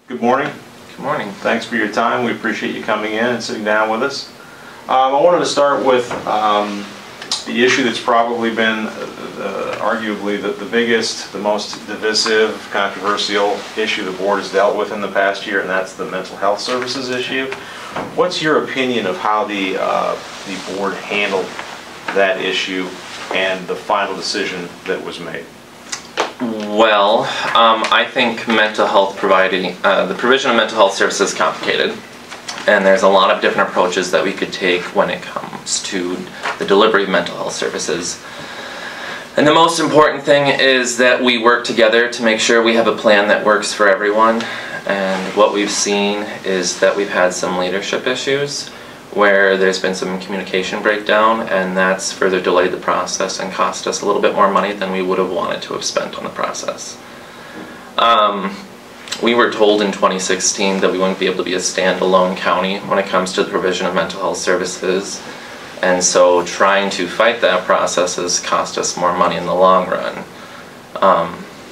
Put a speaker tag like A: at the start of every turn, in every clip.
A: Good morning.
B: Good morning.
A: Thanks for your time. We appreciate you coming in and sitting down with us. I wanted to start with the issue that's probably been arguably the biggest, the most divisive, controversial issue the board has dealt with in the past year, and that's the mental health services issue. What's your opinion of how the board handled that issue and the final decision that was made?
B: Well, I think mental health the provision of mental health services is complicated, and there's a lot of different approaches that we could take when it comes to the delivery of mental health services. And the most important thing is that we work together to make sure we have a plan that works for everyone. And what we've seen is that we've had some leadership issues where there's been some communication breakdown, and that's further delayed the process and cost us a little bit more money than we would have wanted to have spent on the process. We were told in 2016 that we wouldn't be able to be a standalone county when it comes to the provision of mental health services, and so trying to fight that process has cost us more money in the long run.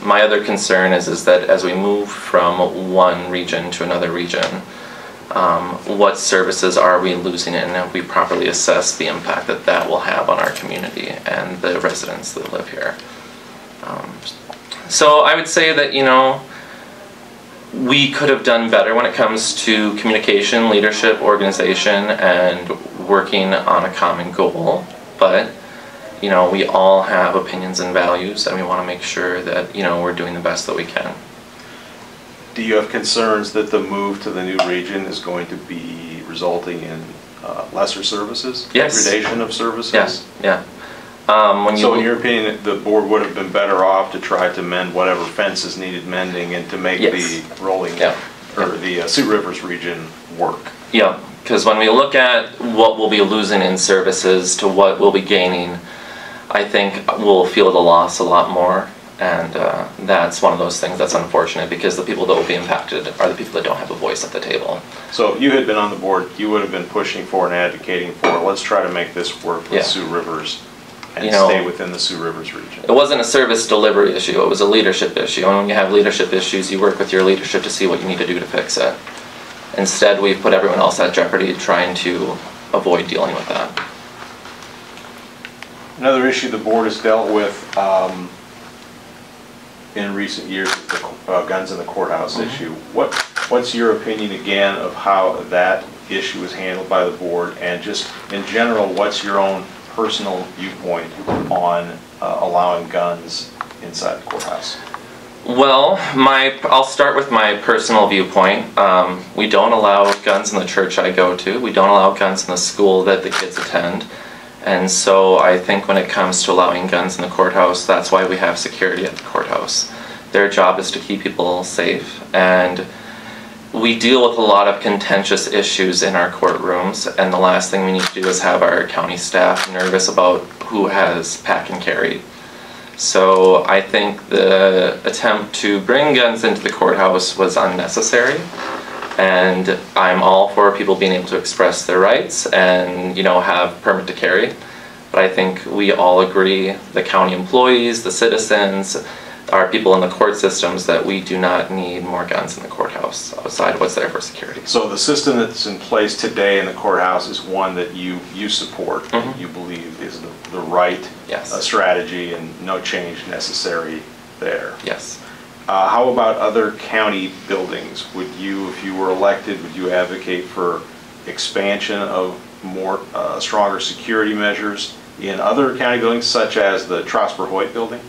B: My other concern is that as we move from one region to another region, what services are we losing, and have we properly assessed the impact that that will have on our community and the residents that live here. So I would say that, we could have done better when it comes to communication, leadership, organization, and working on a common goal, but we all have opinions and values, and we want to make sure that we're doing the best that we can.
A: Do you have concerns that the move to the new region is going to be resulting in lesser services?
B: Yes.
A: Degradation of services?
B: Yes. Yeah.
A: So in your opinion, the board would have been better off to try to mend whatever fences needed mending and to make the the Sioux Rivers region work?
B: Yeah, because when we look at what we'll be losing in services to what we'll be gaining, I think we'll feel the loss a lot more. And that's one of those things that's unfortunate, because the people that will be impacted are the people that don't have a voice at the table.
A: So if you had been on the board, you would have been pushing for and advocating for, let's try to make this work with Sioux Rivers and stay within the Sioux Rivers region.
B: It wasn't a service delivery issue, it was a leadership issue. And when you have leadership issues, you work with your leadership to see what you need to do to fix it. Instead, we've put everyone else at jeopardy trying to avoid dealing with that.
A: Another issue the board has dealt with in recent years is the guns in the courthouse issue. What's your opinion again of how that issue is handled by the board, and just in general, what's your own personal viewpoint on allowing guns inside the courthouse?
B: Well, I'll start with my personal viewpoint. We don't allow guns in the church I go to. We don't allow guns in the school that the kids attend. And so I think when it comes to allowing guns in the courthouse, that's why we have security at the courthouse. Their job is to keep people safe, and we deal with a lot of contentious issues in our courtrooms, and the last thing we need to do is have our county staff nervous about who has pack and carry. So I think the attempt to bring guns into the courthouse was unnecessary. And I'm all for people being able to express their rights and, have permit to carry. But I think we all agree, the county employees, the citizens, our people in the court systems, that we do not need more guns in the courthouse outside of what's there for security.
A: So the system that's in place today in the courthouse is one that you support, you believe is the right strategy, and no change necessary there?
B: Yes.
A: How about other county buildings? Would you, if you were elected, would you advocate for expansion of more stronger security measures in other county buildings, such as the Trosper Hoyt building?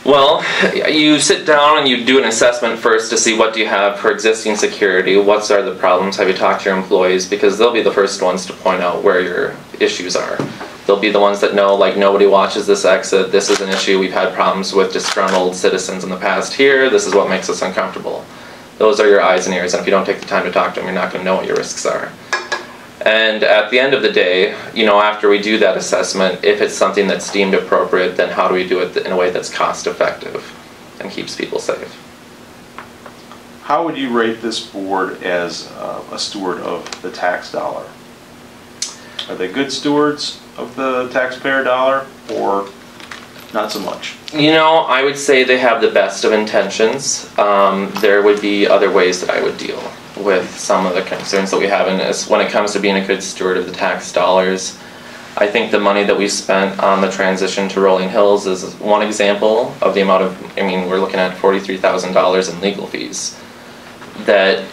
B: Well, you sit down and you do an assessment first to see what do you have for existing security, what are the problems, have you talked to your employees, because they'll be the first ones to point out where your issues are. They'll be the ones that know, like, nobody watches this exit, this is an issue, we've had problems with disgruntled citizens in the past here, this is what makes us uncomfortable. Those are your eyes and ears, and if you don't take the time to talk to them, you're not going to know what your risks are. And at the end of the day, after we do that assessment, if it's something that's deemed appropriate, then how do we do it in a way that's cost effective and keeps people safe?
A: How would you rate this board as a steward of the tax dollar? Are they good stewards of the taxpayer dollar, or not so much?
B: You know, I would say they have the best of intentions. There would be other ways that I would deal with some of the concerns that we have, and when it comes to being a good steward of the tax dollars, I think the money that we spent on the transition to Rolling Hills is one example of the amount of, I mean, we're looking at $43,000 in legal fees that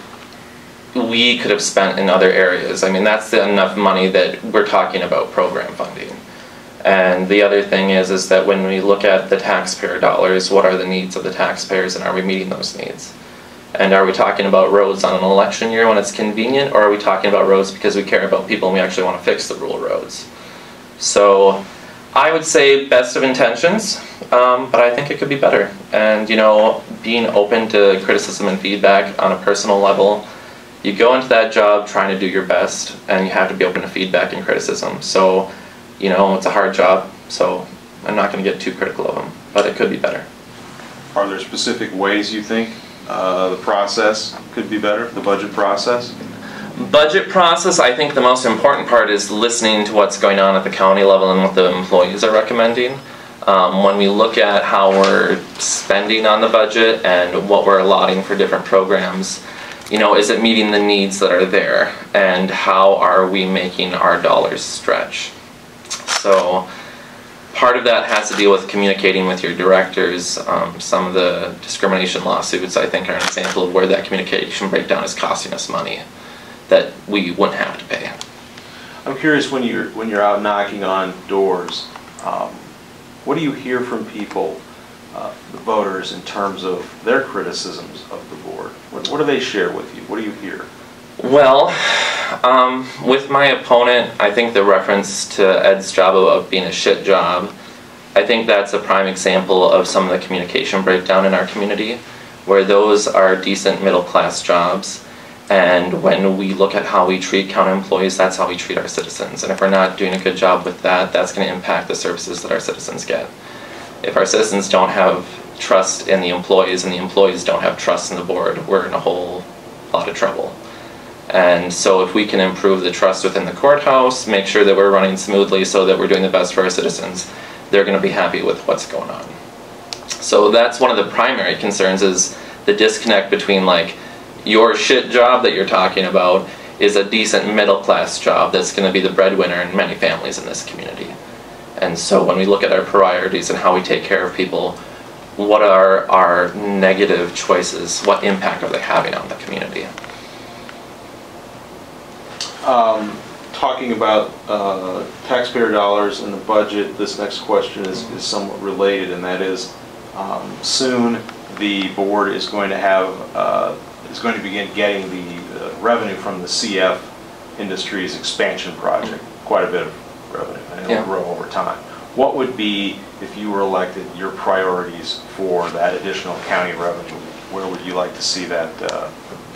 B: we could have spent in other areas. I mean, that's enough money that we're talking about program funding. And the other thing is that when we look at the taxpayer dollars, what are the needs of the taxpayers, and are we meeting those needs? And are we talking about roads on an election year when it's convenient, or are we talking about roads because we care about people and we actually want to fix the rural roads? So I would say best of intentions, but I think it could be better. And you know, being open to criticism and feedback on a personal level, you go into that job trying to do your best, and you have to be open to feedback and criticism. So, you know, it's a hard job, so I'm not going to get too critical of them, but it could be better.
A: Are there specific ways you think the process could be better, the budget process?
B: Budget process, I think the most important part is listening to what's going on at the county level and what the employees are recommending. When we look at how we're spending on the budget and what we're allotting for different programs, you know, is it meeting the needs that are there, and how are we making our dollars stretch? So part of that has to deal with communicating with your directors. Some of the discrimination lawsuits, I think, are an example of where that communication breakdown is costing us money that we wouldn't have to pay.
A: I'm curious, when you're out knocking on doors, what do you hear from people, the voters, in terms of their criticisms of the board? What do they share with you? What do you hear?
B: Well, with my opponent, I think the reference to Ed's job of being a shit job, I think that's a prime example of some of the communication breakdown in our community, where those are decent middle-class jobs. And when we look at how we treat county employees, that's how we treat our citizens. And if we're not doing a good job with that, that's going to impact the services that our citizens get. If our citizens don't have trust in the employees and the employees don't have trust in the board, we're in a whole lot of trouble. And so if we can improve the trust within the courthouse, make sure that we're running smoothly so that we're doing the best for our citizens, they're going to be happy with what's going on. So that's one of the primary concerns, is the disconnect between, like, your shit job that you're talking about is a decent middle-class job that's going to be the breadwinner in many families in this community. And so when we look at our priorities and how we take care of people, what are our negative choices? What impact are they having on the community?
A: Talking about taxpayer dollars and the budget, this next question is somewhat related, and that is, soon the board is going to have is going to begin getting the revenue from the CF Industries expansion project, quite a bit of revenue, and it will grow over time. What would be, if you were elected, your priorities for that additional county revenue? Where would you like to see that,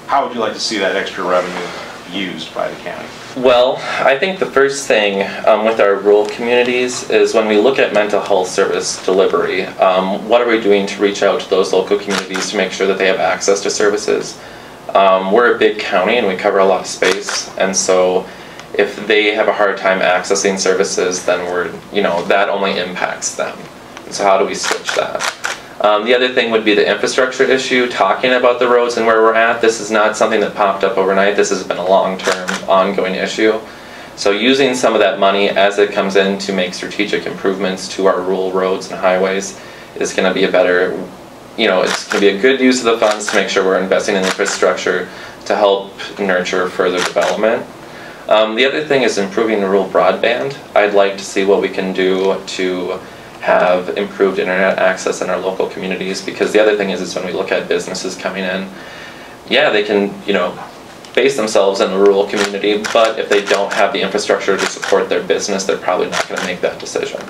A: how would you like to see that extra revenue used by the county?
B: Well, I think the first thing with our rural communities is when we look at mental health service delivery, what are we doing to reach out to those local communities to make sure that they have access to services? We're a big county and we cover a lot of space, and so if they have a hard time accessing services, then that only impacts them. And so how do we switch that? The other thing would be the infrastructure issue, talking about the roads and where we're at. This is not something that popped up overnight. This has been a long-term, ongoing issue. So using some of that money as it comes in to make strategic improvements to our rural roads and highways is going to be a better, it's going to be a good use of the funds to make sure we're investing in infrastructure to help nurture further development. The other thing is improving the rural broadband. I'd like to see what we can do to have improved internet access in our local communities, because the other thing is when we look at businesses coming in, yeah, they can, base themselves in a rural community, but if they don't have the infrastructure to support their business, they're probably not going to make that decision.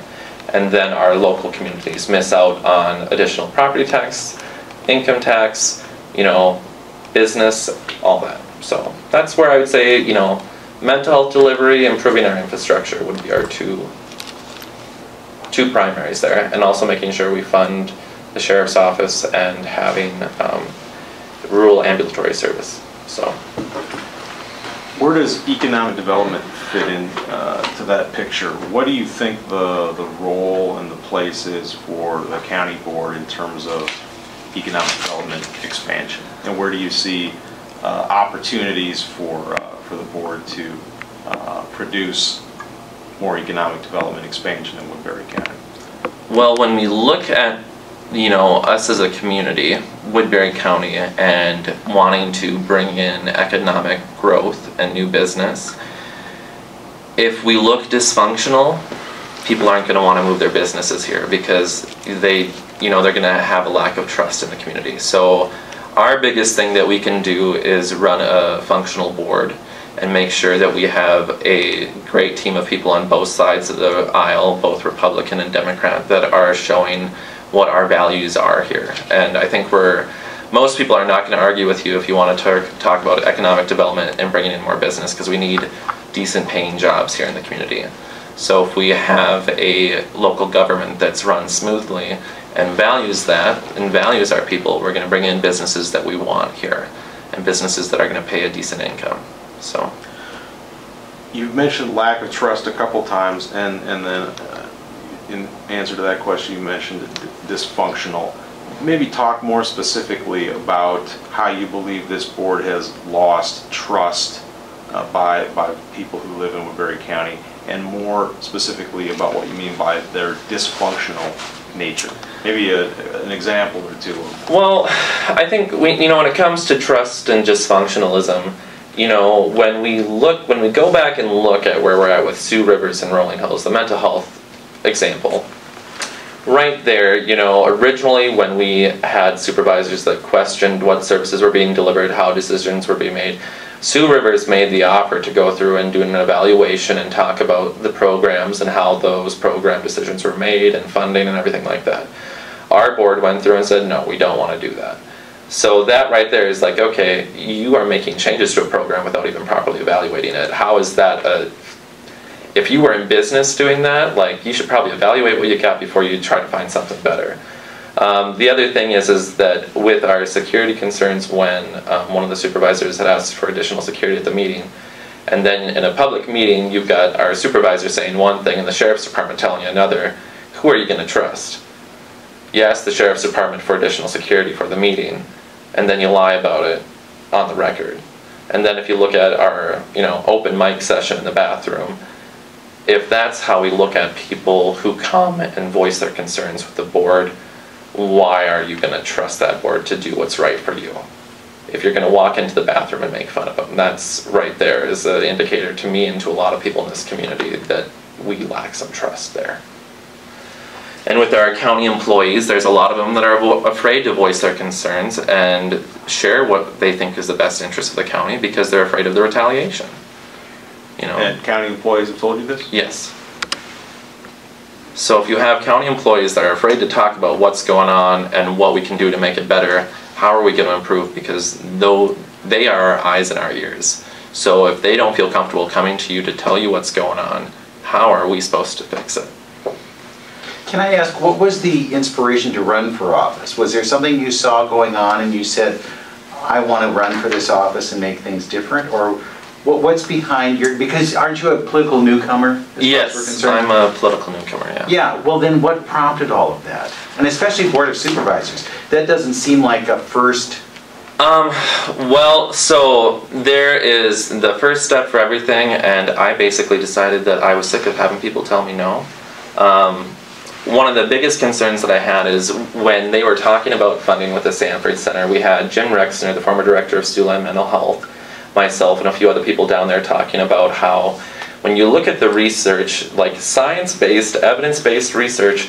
B: And then our local communities miss out on additional property tax, income tax, business, all that. So that's where I would say, mental health delivery, improving our infrastructure would be our two primaries there, and also making sure we fund the sheriff's office and having rural ambulatory service. So,
A: where does economic development fit in to that picture? What do you think the role and the place is for the county board in terms of economic development expansion? And where do you see opportunities for the board to produce more economic development expansion in Woodbury County?
B: Well, when we look at, us as a community, Woodbury County, and wanting to bring in economic growth and new business, if we look dysfunctional, people aren't going to want to move their businesses here because they're going to have a lack of trust in the community. So our biggest thing that we can do is run a functional board and make sure that we have a great team of people on both sides of the aisle, both Republican and Democrat, that are showing what our values are here. And I think most people are not going to argue with you if you want to talk about economic development and bringing in more business, because we need decent paying jobs here in the community. So if we have a local government that's run smoothly and values that and values our people, we're going to bring in businesses that we want here and businesses that are going to pay a decent income. So
A: you've mentioned lack of trust a couple times, and then in answer to that question you mentioned dysfunctional. Maybe talk more specifically about how you believe this board has lost trust by people who live in Woodbury County, and more specifically about what you mean by their dysfunctional nature. Maybe an example or two.
B: Well, I think when it comes to trust and dysfunctionalism, when we go back and look at where we're at with Sioux Rivers and Rolling Hills, the mental health example, right there, originally when we had supervisors that questioned what services were being delivered, how decisions were being made, Sioux Rivers made the offer to go through and do an evaluation and talk about the programs and how those program decisions were made and funding and everything like that. Our board went through and said, no, we don't want to do that. So that right there is like, okay, you are making changes to a program without even properly evaluating it. How is that if you were in business doing that, you should probably evaluate what you got before you try to find something better. The other thing is that with our security concerns, when one of the supervisors had asked for additional security at the meeting, and then in a public meeting you've got our supervisor saying one thing and the sheriff's department telling you another, who are you going to trust? You ask the sheriff's department for additional security for the meeting, and then you lie about it on the record. And then if you look at our open mic session in the bathroom, if that's how we look at people who come and voice their concerns with the board, why are you going to trust that board to do what's right for you? If you're going to walk into the bathroom and make fun of them, that's right there is an indicator to me and to a lot of people in this community that we lack some trust there. And with our county employees, there's a lot of them that are afraid to voice their concerns and share what they think is the best interest of the county because they're afraid of the retaliation.
A: And county employees have told you this?
B: Yes. So if you have county employees that are afraid to talk about what's going on and what we can do to make it better, how are we going to improve? Because though they are our eyes and our ears. So if they don't feel comfortable coming to you to tell you what's going on, how are we supposed to fix it?
C: Can I ask, what was the inspiration to run for office? Was there something you saw going on and you said, I want to run for this office and make things different? Or what's behind because aren't you a political newcomer?
B: Yes, I'm a political newcomer, yeah.
C: Yeah, well then what prompted all of that? And especially Board of Supervisors. That doesn't seem like a first...
B: Well, so there is the first step for everything, and I basically decided that I was sick of having people tell me no. One of the biggest concerns that I had is when they were talking about funding with the Sanford Center, we had Jim Rexner, the former director of Steward Mental Health, myself and a few other people down there talking about how when you look at the research, like science-based, evidence-based research,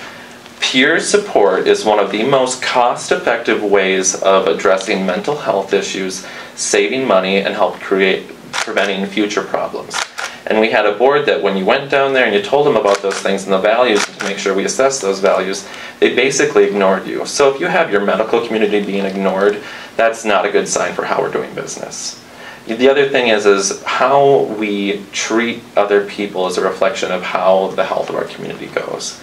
B: peer support is one of the most cost-effective ways of addressing mental health issues, saving money, and preventing future problems. And we had a board that when you went down there and you told them about those things and the values and to make sure we assess those values, they basically ignored you. So if you have your medical community being ignored, that's not a good sign for how we're doing business. The other thing is how we treat other people is a reflection of how the health of our community goes.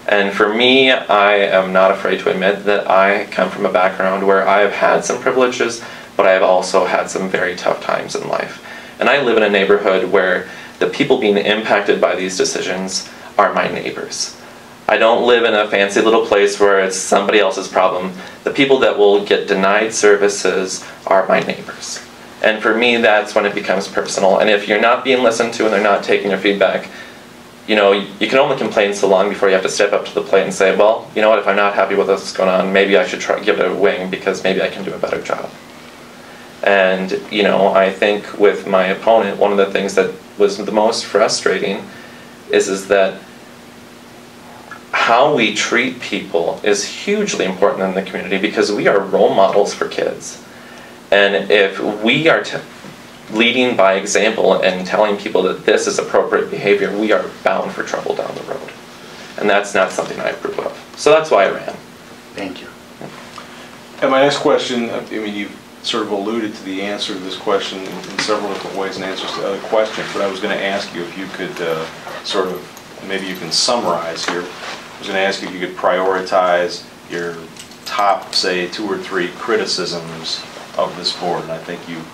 B: And for me, I am not afraid to admit that I come from a background where I have had some privileges, but I have also had some very tough times in life. And I live in a neighborhood where the people being impacted by these decisions are my neighbors. I don't live in a fancy little place where it's somebody else's problem. The people that will get denied services are my neighbors. And for me, that's when it becomes personal. And if you're not being listened to and they're not taking your feedback, you know, you can only complain so long before you have to step up to the plate and say, well, you know what, if I'm not happy with what's going on, maybe I should try give it a wing because maybe I can do a better job. And, you know, I think with my opponent, one of the things that was the most frustrating is that how we treat people is hugely important in the community because we are role models for kids. And if we are leading by example and telling people that this is appropriate behavior, we are bound for trouble down the road. And that's not something I approve of. So that's why I ran.
C: Thank you.
A: And my next question, I mean, you've sort of alluded to the answer to this question in several different ways and answers to other questions, but I was going to ask you if you could sort of, maybe you can summarize here. I was going to ask you if you could prioritize your top, say, 2 or 3 criticisms of this board, and I think you've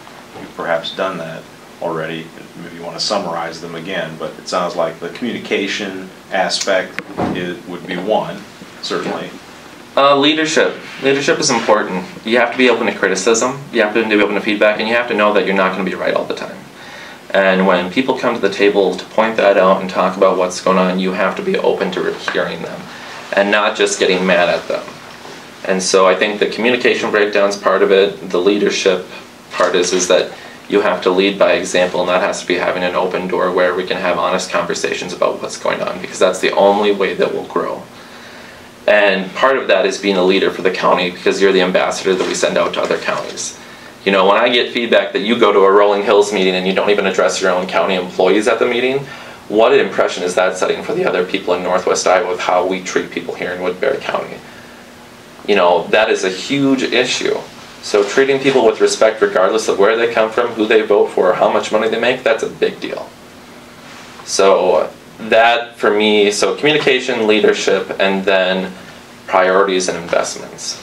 A: perhaps done that already. Maybe you want to summarize them again, but it sounds like the communication aspect would be one, certainly.
B: Leadership. Leadership is important. You have to be open to criticism, you have to be open to feedback, and you have to know that you're not going to be right all the time. And when people come to the table to point that out and talk about what's going on, you have to be open to hearing them and not just getting mad at them. And so I think the communication breakdown is part of it. The leadership part is that you have to lead by example, and that has to be having an open door where we can have honest conversations about what's going on, because that's the only way that we'll grow. And part of that is being a leader for the county, because you're the ambassador that we send out to other counties. You know, when I get feedback that you go to a Rolling Hills meeting and you don't even address your own county employees at the meeting, what an impression is that setting for the other people in Northwest Iowa with how we treat people here in Woodbury County? You know, that is a huge issue. So treating people with respect regardless of where they come from, who they vote for, or how much money they make, that's a big deal. So that, for me, so communication, leadership, and then priorities and investments.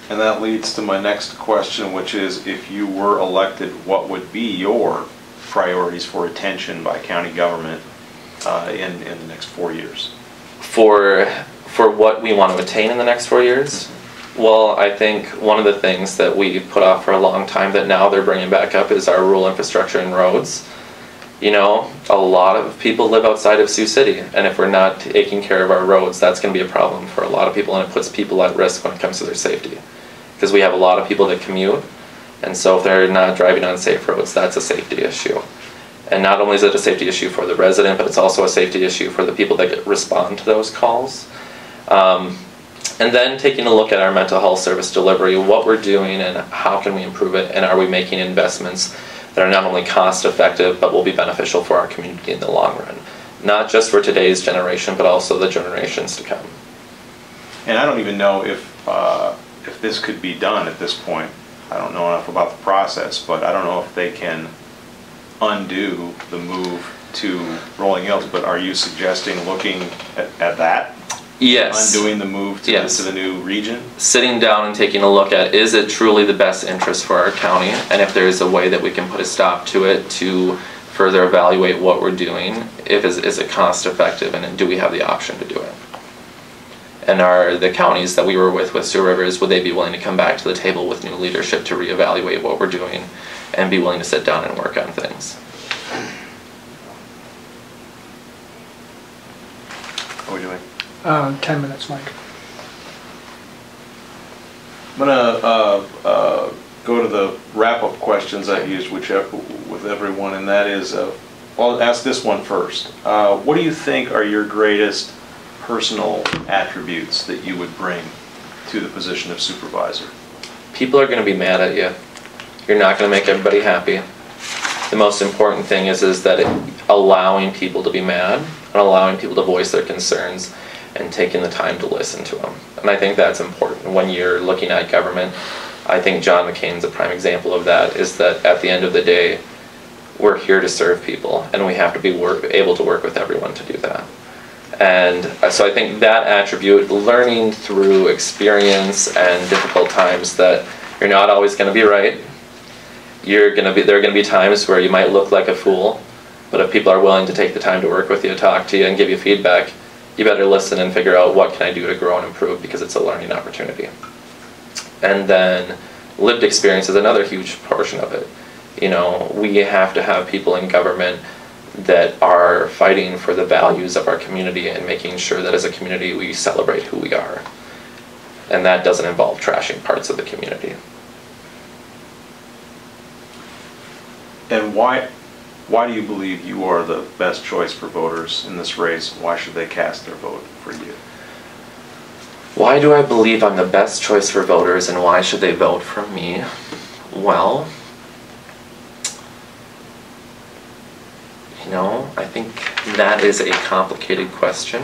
A: And that leads to my next question, which is, if you were elected, what would be your priorities for attention by county government in the next 4 years?
B: For what we want to attain in the next 4 years? Well, I think one of the things that we put off for a long time that now they're bringing back up is our rural infrastructure and roads. You know, a lot of people live outside of Sioux City, and if we're not taking care of our roads, that's going to be a problem for a lot of people, and it puts people at risk when it comes to their safety. Because we have a lot of people that commute, and so if they're not driving on safe roads, that's a safety issue. And not only is it a safety issue for the resident, but it's also a safety issue for the people that respond to those calls. And then taking a look at our mental health service delivery, what we're doing and how can we improve it, and are we making investments that are not only cost effective, but will be beneficial for our community in the long run. Not just for today's generation, but also the generations to come.
A: And I don't even know if this could be done at this point. I don't know enough about the process, but I don't know if they can undo the move to Rolling Hills, but are you suggesting looking at that?
B: Yes.
A: Undoing the move to,
B: yes.
A: To the new region? Sitting
B: down and taking a look at, is it truly the best interest for our county? And if there's a way that we can put a stop to it to further evaluate what we're doing, is it cost effective, and do we have the option to do it? And are the counties that we were with Sioux Rivers, would they be willing to come back to the table with new leadership to reevaluate what we're doing and be willing to sit down and work on things?
A: What are we doing?
D: 10 minutes, Mike.
A: I'm going to go to the wrap-up questions I've used with everyone, and that is, I'll ask this one first. What do you think are your greatest personal attributes that you would bring to the position of supervisor?
B: People are going to be mad at you. You're not going to make everybody happy. The most important thing is that allowing people to be mad and allowing people to voice their concerns and taking the time to listen to them. And I think that's important when you're looking at government. I think John McCain's a prime example of that, is that at the end of the day, we're here to serve people, and we have to be able to work with everyone to do that. And so I think that attribute, learning through experience and difficult times, that you're not always going to be right. There are going to be times where you might look like a fool, But if people are willing to take the time to work with you, talk to you, and give you feedback, you better listen and figure out what can I do to grow and improve, because it's a learning opportunity. And then lived experience is another huge portion of it. You know, we have to have people in government that are fighting for the values of our community and making sure that as a community we celebrate who we are. And that doesn't involve trashing parts of the community.
A: And why do you believe you are the best choice for voters in this race? Why should they cast their vote for you?
B: Why do I believe I'm the best choice for voters, and why should they vote for me? Well, you know, I think that is a complicated question.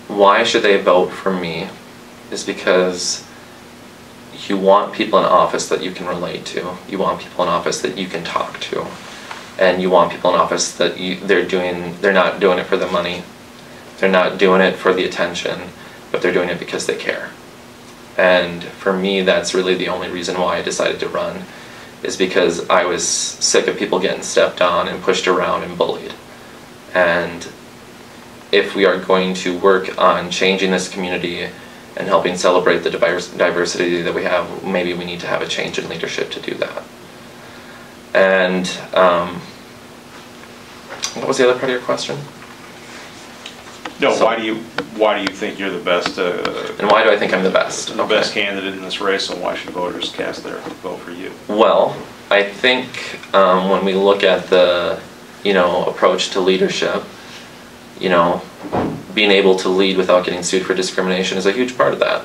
B: Why should they vote for me is because you want people in office that you can relate to. You want people in office that you can talk to. And you want people in office that they're not doing it for the money. They're not doing it for the attention, but they're doing it because they care. And for me, that's really the only reason why I decided to run, is because I was sick of people getting stepped on and pushed around and bullied. And if we are going to work on changing this community and helping celebrate the diversity that we have, maybe we need to have a change in leadership to do that. And what was the other part of your question?
A: No,
B: So-
A: why do you think you're the best?
B: And why do I think I'm the best?
A: The best candidate in this race, and why should voters cast their vote for you?
B: Well, I think when we look at the, approach to leadership, being able to lead without getting sued for discrimination is a huge part of that.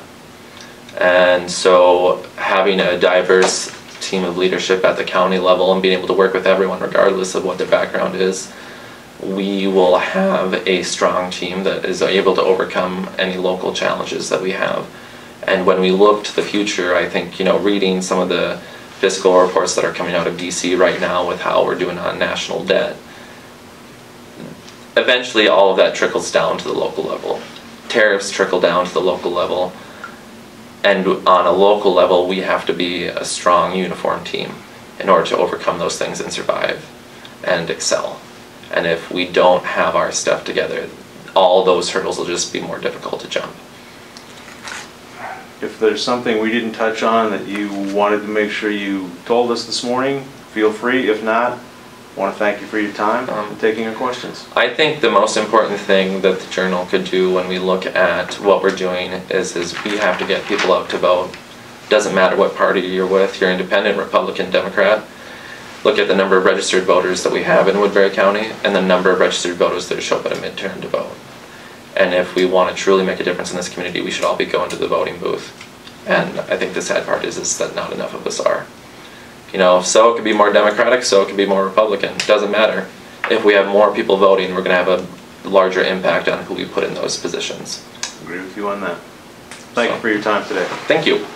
B: And so having a diverse team of leadership at the county level and being able to work with everyone regardless of what their background is, we will have a strong team that is able to overcome any local challenges that we have. And when we look to the future, I think, reading some of the fiscal reports that are coming out of DC right now with how we're doing on national debt, eventually all of that trickles down to the local level. Tariffs trickle down to the local level. And on a local level, we have to be a strong, uniform team in order to overcome those things and survive and excel. And if we don't have our stuff together, all those hurdles will just be more difficult to jump.
A: If there's something we didn't touch on that you wanted to make sure you told us this morning, feel free. If not, I want to thank you for your time and taking our questions.
B: I think the most important thing that the Journal could do when we look at what we're doing is we have to get people out to vote. Doesn't matter what party you're with, you're independent, Republican, Democrat. Look at the number of registered voters that we have in Woodbury County and the number of registered voters that show up at a midterm to vote. And if we want to truly make a difference in this community, we should all be going to the voting booth. And I think the sad part is that not enough of us are. So it could be more Democratic, so it could be more Republican. It doesn't matter. If we have more people voting, we're going to have a larger impact on who we put in those positions.
A: I agree with you on that. Thank you for your time today.
B: Thank you.